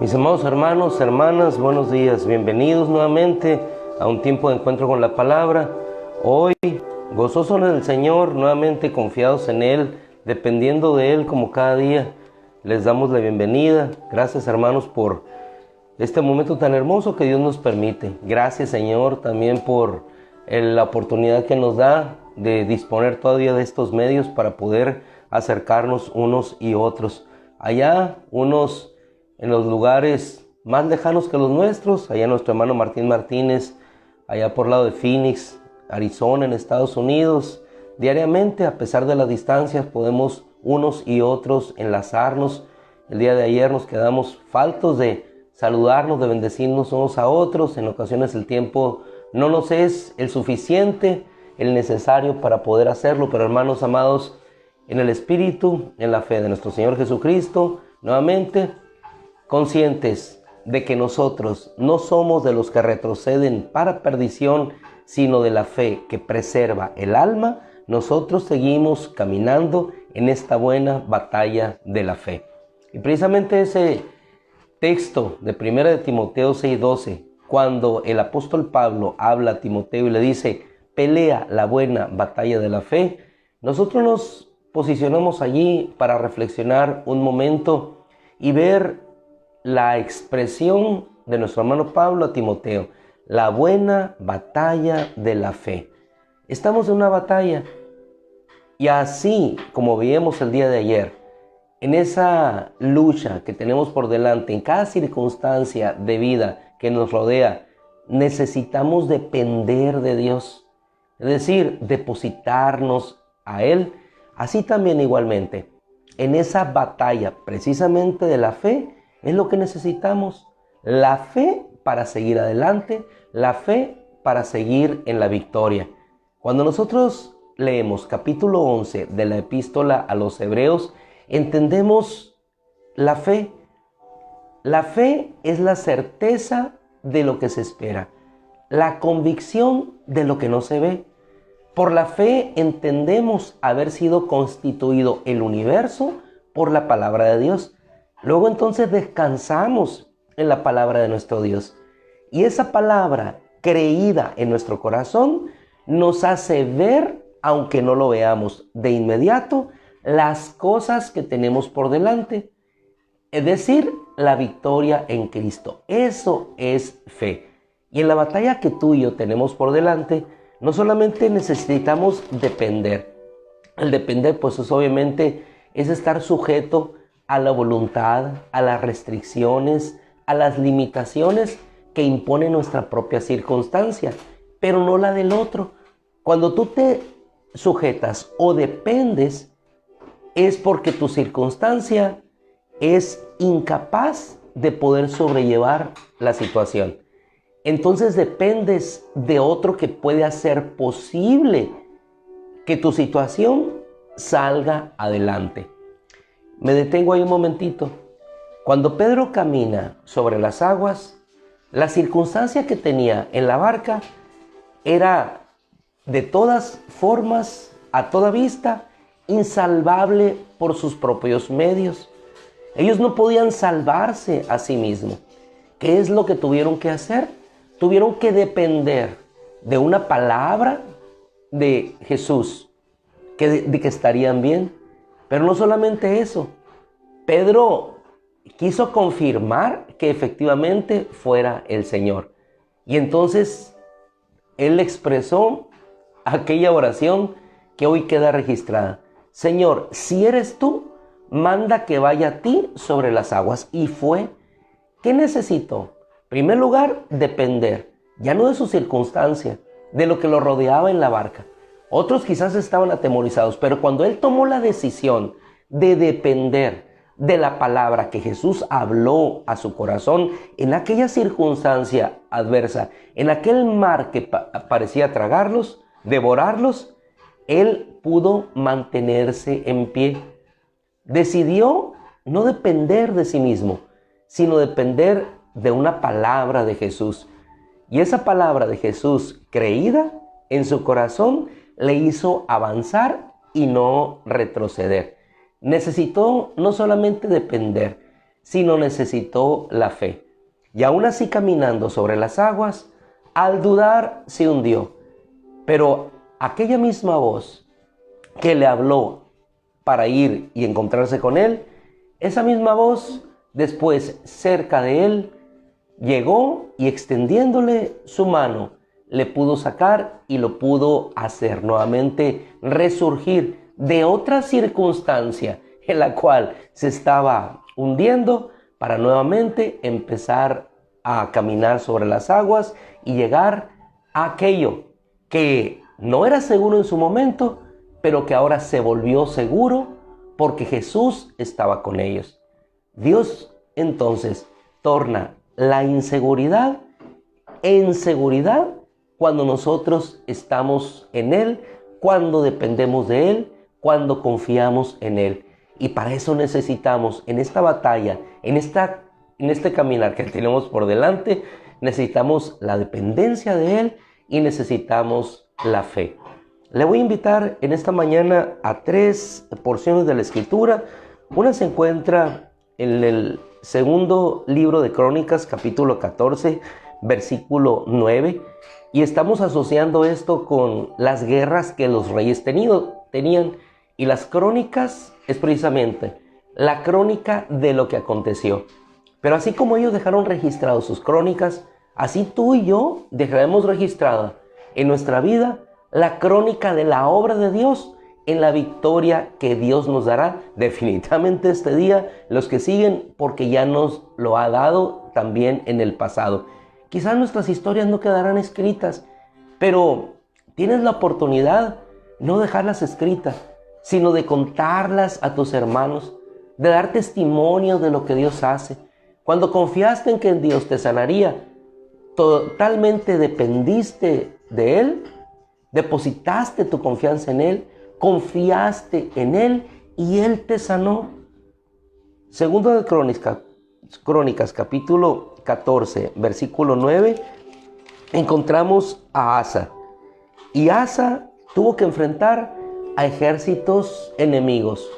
Mis amados hermanos, hermanas, buenos días. Bienvenidos nuevamente a un tiempo de encuentro con la palabra. Hoy, gozosos en el Señor, nuevamente confiados en Él, dependiendo de Él como cada día, les damos la bienvenida. Gracias, hermanos, por este momento tan hermoso que Dios nos permite. Gracias, Señor, también por la oportunidad que nos da de disponer todavía de estos medios para poder acercarnos unos y otros. Allá, unos en los lugares más lejanos que los nuestros, allá nuestro hermano Martín Martínez, allá por el lado de Phoenix, Arizona, en Estados Unidos. Diariamente, a pesar de las distancias, podemos unos y otros enlazarnos. El día de ayer nos quedamos faltos de saludarnos, de bendecirnos unos a otros. En ocasiones el tiempo no nos es el suficiente, el necesario para poder hacerlo, pero hermanos amados, en el Espíritu, en la fe de nuestro Señor Jesucristo, nuevamente conscientes de que nosotros no somos de los que retroceden para perdición, sino de la fe que preserva el alma, nosotros seguimos caminando en esta buena batalla de la fe. Y precisamente ese texto de 1 de Timoteo 6:12, cuando el apóstol Pablo habla a Timoteo y le dice, pelea la buena batalla de la fe, nosotros nos posicionamos allí para reflexionar un momento y ver la expresión de nuestro hermano Pablo a Timoteo, la buena batalla de la fe. Estamos en una batalla y así como veíamos el día de ayer, en esa lucha que tenemos por delante, en cada circunstancia de vida que nos rodea, necesitamos depender de Dios, es decir, depositarnos a Él. Así también igualmente, en esa batalla precisamente de la fe, es lo que necesitamos, la fe para seguir adelante, la fe para seguir en la victoria. Cuando nosotros leemos capítulo 11 de la epístola a los Hebreos, entendemos la fe. La fe es la certeza de lo que se espera, la convicción de lo que no se ve. Por la fe entendemos haber sido constituido el universo por la palabra de Dios. Luego entonces descansamos en la palabra de nuestro Dios. Y esa palabra creída en nuestro corazón nos hace ver, aunque no lo veamos de inmediato, las cosas que tenemos por delante. Es decir, la victoria en Cristo. Eso es fe. Y en la batalla que tú y yo tenemos por delante, no solamente necesitamos depender. El depender, pues obviamente es estar sujeto a la voluntad, a las restricciones, a las limitaciones que impone nuestra propia circunstancia, pero no la del otro. Cuando tú te sujetas o dependes, es porque tu circunstancia es incapaz de poder sobrellevar la situación. Entonces dependes de otro que puede hacer posible que tu situación salga adelante. Me detengo ahí un momentito. Cuando Pedro camina sobre las aguas, la circunstancia que tenía en la barca era de todas formas, a toda vista, insalvable por sus propios medios. Ellos no podían salvarse a sí mismos. ¿Qué es lo que tuvieron que hacer? Tuvieron que depender de una palabra de Jesús, de que estarían bien. Pero no solamente eso, Pedro quiso confirmar que efectivamente fuera el Señor. Y entonces él expresó aquella oración que hoy queda registrada. Señor, si eres tú, manda que vaya a ti sobre las aguas. Y fue. ¿Qué necesitó? En primer lugar, depender, ya no de su circunstancia, de lo que lo rodeaba en la barca. Otros quizás estaban atemorizados, pero cuando él tomó la decisión de depender de la palabra que Jesús habló a su corazón en aquella circunstancia adversa, en aquel mar que parecía tragarlos, devorarlos, él pudo mantenerse en pie. Decidió no depender de sí mismo, sino depender de una palabra de Jesús. Y esa palabra de Jesús creída en su corazón le hizo avanzar y no retroceder. Necesitó no solamente depender, sino necesitó la fe. Y aún así caminando sobre las aguas, al dudar se hundió. Pero aquella misma voz que le habló para ir y encontrarse con él, esa misma voz después cerca de él llegó y extendiéndole su mano le pudo sacar y lo pudo hacer nuevamente resurgir de otra circunstancia en la cual se estaba hundiendo para nuevamente empezar a caminar sobre las aguas y llegar a aquello que no era seguro en su momento, pero que ahora se volvió seguro porque Jesús estaba con ellos. Dios entonces torna la inseguridad en seguridad cuando nosotros estamos en Él, cuando dependemos de Él, cuando confiamos en Él. Y para eso necesitamos, en esta batalla, en este caminar que tenemos por delante, necesitamos la dependencia de Él y necesitamos la fe. Le voy a invitar en esta mañana a 3 porciones de la Escritura. Una se encuentra en el segundo libro de Crónicas, capítulo 14, versículo 9. Y estamos asociando esto con las guerras que los reyes tenían. Y las crónicas es precisamente la crónica de lo que aconteció. Pero así como ellos dejaron registrados sus crónicas, así tú y yo dejaremos registrada en nuestra vida la crónica de la obra de Dios en la victoria que Dios nos dará definitivamente este día, los que siguen, porque ya nos lo ha dado también en el pasado. Quizás nuestras historias no quedarán escritas, pero tienes la oportunidad no dejarlas escritas, sino de contarlas a tus hermanos, de dar testimonio de lo que Dios hace. Cuando confiaste en que Dios te sanaría, totalmente dependiste de Él, depositaste tu confianza en Él, confiaste en Él y Él te sanó. Segundo de Crónicas, capítulo 14, versículo 9, encontramos a Asa. Y Asa tuvo que enfrentar a ejércitos enemigos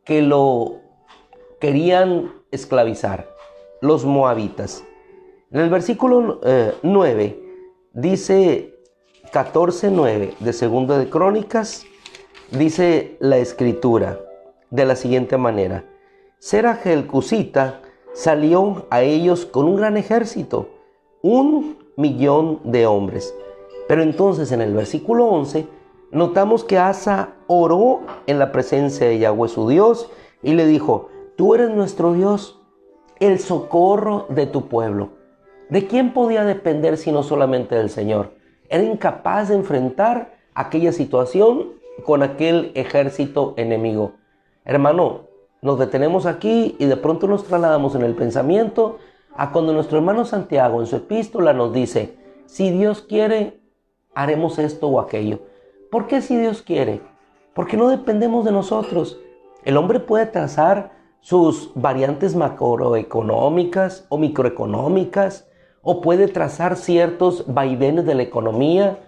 que lo querían esclavizar, los moabitas. En el versículo 9 dice 14:9 de Segunda de Crónicas, dice la Escritura de la siguiente manera: Sera el Cusita salió a ellos con un gran ejército, 1,000,000 de hombres. Pero entonces en el versículo 11 notamos que Asa oró en la presencia de Yahweh su Dios y le dijo: tú eres nuestro Dios, el socorro de tu pueblo. ¿De quién podía depender sino solamente del Señor? Era incapaz de enfrentar aquella situación con aquel ejército enemigo. Hermano, nos detenemos aquí y de pronto nos trasladamos en el pensamiento a cuando nuestro hermano Santiago en su epístola nos dice: si Dios quiere, haremos esto o aquello. ¿Por qué si Dios quiere? Porque no dependemos de nosotros. El hombre puede trazar sus variantes macroeconómicas o microeconómicas, o puede trazar ciertos vaivenes de la economía,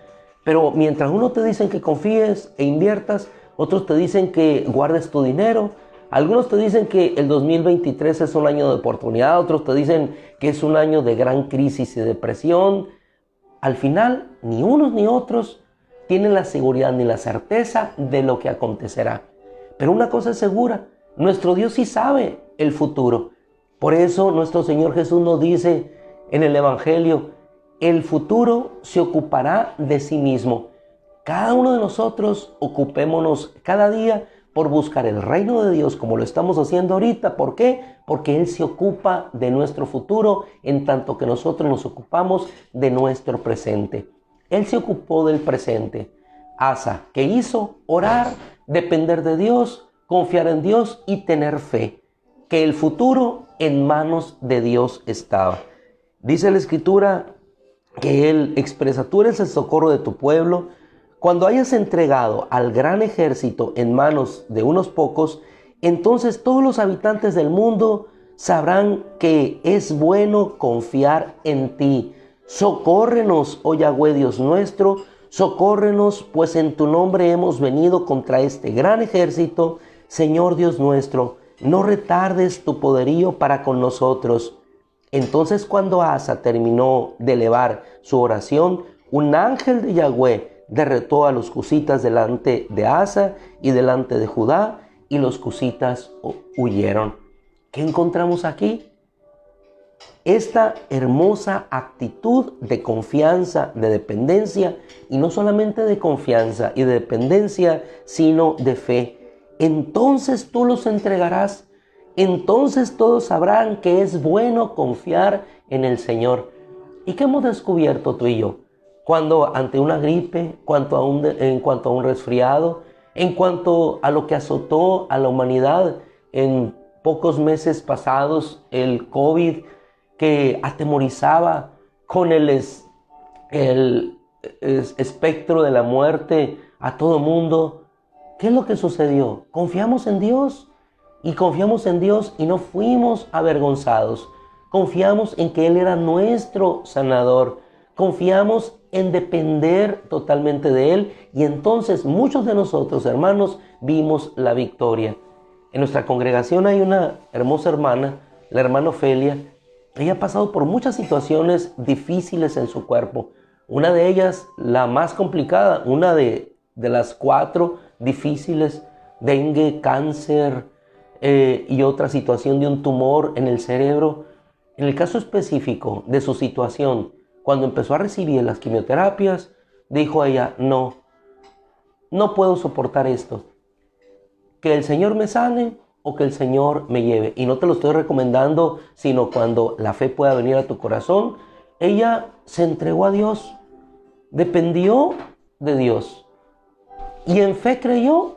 pero mientras unos te dicen que confíes e inviertas, otros te dicen que guardes tu dinero, algunos te dicen que el 2023 es un año de oportunidad, otros te dicen que es un año de gran crisis y depresión. Al final, ni unos ni otros tienen la seguridad ni la certeza de lo que acontecerá. Pero una cosa es segura: nuestro Dios sí sabe el futuro. Por eso nuestro Señor Jesús nos dice en el Evangelio: el futuro se ocupará de sí mismo. Cada uno de nosotros ocupémonos cada día por buscar el reino de Dios como lo estamos haciendo ahorita. ¿Por qué? Porque Él se ocupa de nuestro futuro en tanto que nosotros nos ocupamos de nuestro presente. Él se ocupó del presente. Asa, ¿qué hizo? Orar, depender de Dios, confiar en Dios y tener fe, que el futuro en manos de Dios estaba. Dice la Escritura que Él expresa: tú eres el socorro de tu pueblo. Cuando hayas entregado al gran ejército en manos de unos pocos, entonces todos los habitantes del mundo sabrán que es bueno confiar en ti. Socórrenos, oh Yahweh Dios nuestro, socórrenos, pues en tu nombre hemos venido contra este gran ejército. Señor Dios nuestro, no retardes tu poderío para con nosotros. Entonces cuando Asa terminó de elevar su oración, un ángel de Yahweh derrotó a los cusitas delante de Asa y delante de Judá, y los cusitas huyeron. ¿Qué encontramos aquí? Esta hermosa actitud de confianza, de dependencia, y no solamente de confianza y de dependencia, sino de fe. Entonces tú los entregarás. Entonces todos sabrán que es bueno confiar en el Señor. ¿Y qué hemos descubierto tú y yo? Cuando ante una gripe, en cuanto a un resfriado, en cuanto a lo que azotó a la humanidad en pocos meses pasados, el COVID, que atemorizaba con el espectro de la muerte a todo mundo. ¿Qué es lo que sucedió? Confiamos en Dios. Y confiamos en Dios y no fuimos avergonzados. Confiamos en que Él era nuestro sanador. Confiamos en depender totalmente de Él. Y entonces muchos de nosotros, hermanos, vimos la victoria. En nuestra congregación hay una hermosa hermana, la hermana Ofelia. Ella ha pasado por muchas situaciones difíciles en su cuerpo. Una de ellas, la más complicada, una de las 4 difíciles, dengue, cáncer, y otra situación de un tumor en el cerebro. En el caso específico de su situación, cuando empezó a recibir las quimioterapias, dijo ella, no puedo soportar esto. Que el Señor me sane o que el Señor me lleve. Y no te lo estoy recomendando, sino cuando la fe pueda venir a tu corazón. Ella se entregó a Dios, dependió de Dios y en fe creyó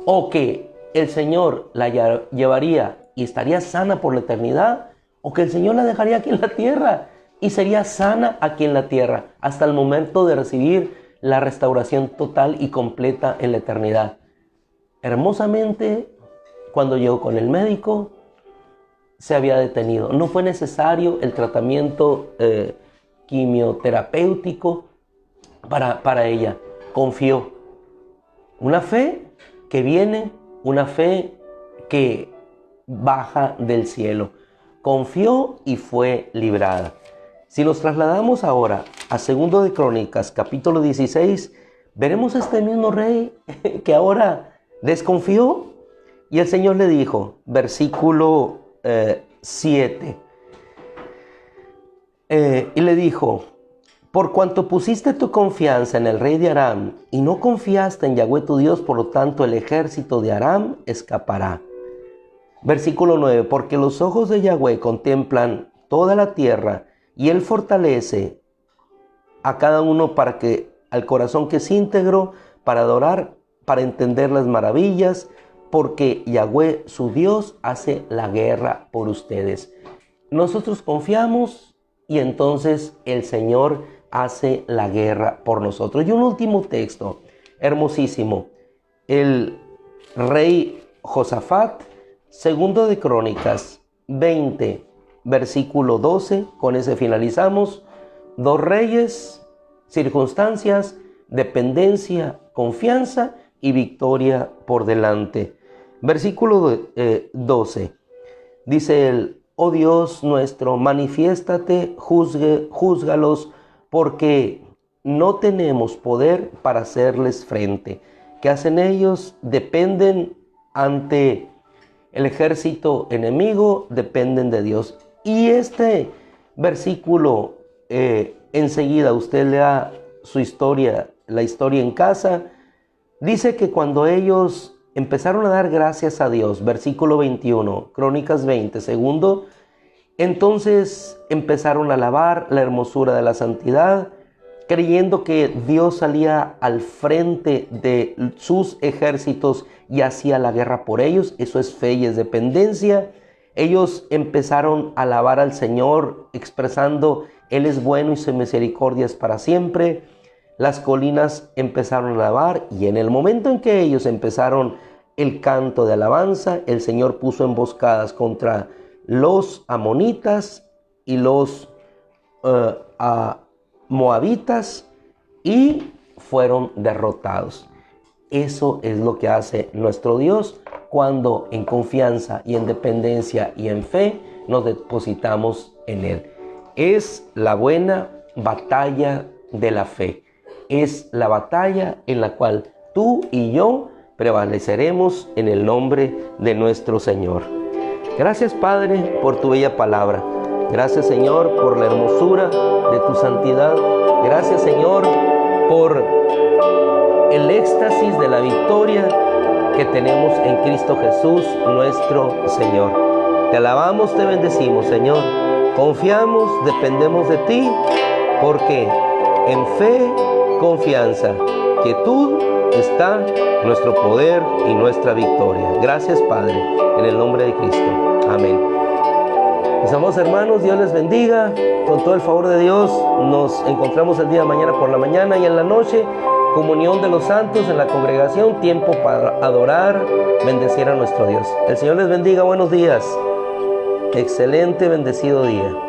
o que el Señor la llevaría y estaría sana por la eternidad, o que el Señor la dejaría aquí en la tierra y sería sana aquí en la tierra hasta el momento de recibir la restauración total y completa en la eternidad. Hermosamente, cuando llegó con el médico, se había detenido. No fue necesario el tratamiento quimioterapéutico para ella. Confió. Una fe que viene, una fe que baja del cielo. Confió y fue librada. Si nos trasladamos ahora a 2 de Crónicas, capítulo 16, veremos a este mismo rey que ahora desconfió. Y el Señor le dijo, versículo 7, y le dijo, por cuanto pusiste tu confianza en el rey de Aram y no confiaste en Yahweh tu Dios, por lo tanto el ejército de Aram escapará. Versículo 9, porque los ojos de Yahweh contemplan toda la tierra y Él fortalece a cada uno para que al corazón que es íntegro, para adorar, para entender las maravillas, porque Yahweh su Dios hace la guerra por ustedes. Nosotros confiamos y entonces el Señor hace la guerra por nosotros. Y un último texto hermosísimo, el rey Josafat, 2 de Crónicas 20, versículo 12, con ese finalizamos. 2 reyes, circunstancias, dependencia, confianza y victoria por delante. Versículo 12, dice él, oh Dios nuestro, manifiéstate, júzgalos, porque no tenemos poder para hacerles frente. ¿Qué hacen ellos? Dependen ante el ejército enemigo, dependen de Dios. Y este versículo, enseguida usted lea su historia, la historia en casa, dice que cuando ellos empezaron a dar gracias a Dios, versículo 21, Crónicas 20, segundo, entonces empezaron a alabar la hermosura de la santidad, creyendo que Dios salía al frente de sus ejércitos y hacía la guerra por ellos. Eso es fe y es dependencia. Ellos empezaron a alabar al Señor, expresando, Él es bueno y su misericordia es para siempre. Las colinas empezaron a alabar, y en el momento en que ellos empezaron el canto de alabanza, el Señor puso emboscadas contra los amonitas y los moabitas, y fueron derrotados. Eso es lo que hace nuestro Dios cuando en confianza y en dependencia y en fe nos depositamos en Él. Es la buena batalla de la fe. Es la batalla en la cual tú y yo prevaleceremos en el nombre de nuestro Señor. Gracias, Padre, por tu bella palabra. Gracias, Señor, por la hermosura de tu santidad. Gracias, Señor, por el éxtasis de la victoria que tenemos en Cristo Jesús, nuestro Señor. Te alabamos, te bendecimos, Señor. Confiamos, dependemos de ti, porque en fe, confianza, quietud está nuestro poder y nuestra victoria. Gracias, Padre, en el nombre de Cristo. Amén. Mis amados hermanos, Dios les bendiga. Con todo el favor de Dios, nos encontramos el día de mañana por la mañana y en la noche, comunión de los santos en la congregación, tiempo para adorar, bendecir a nuestro Dios. El Señor les bendiga, buenos días. Excelente, bendecido día.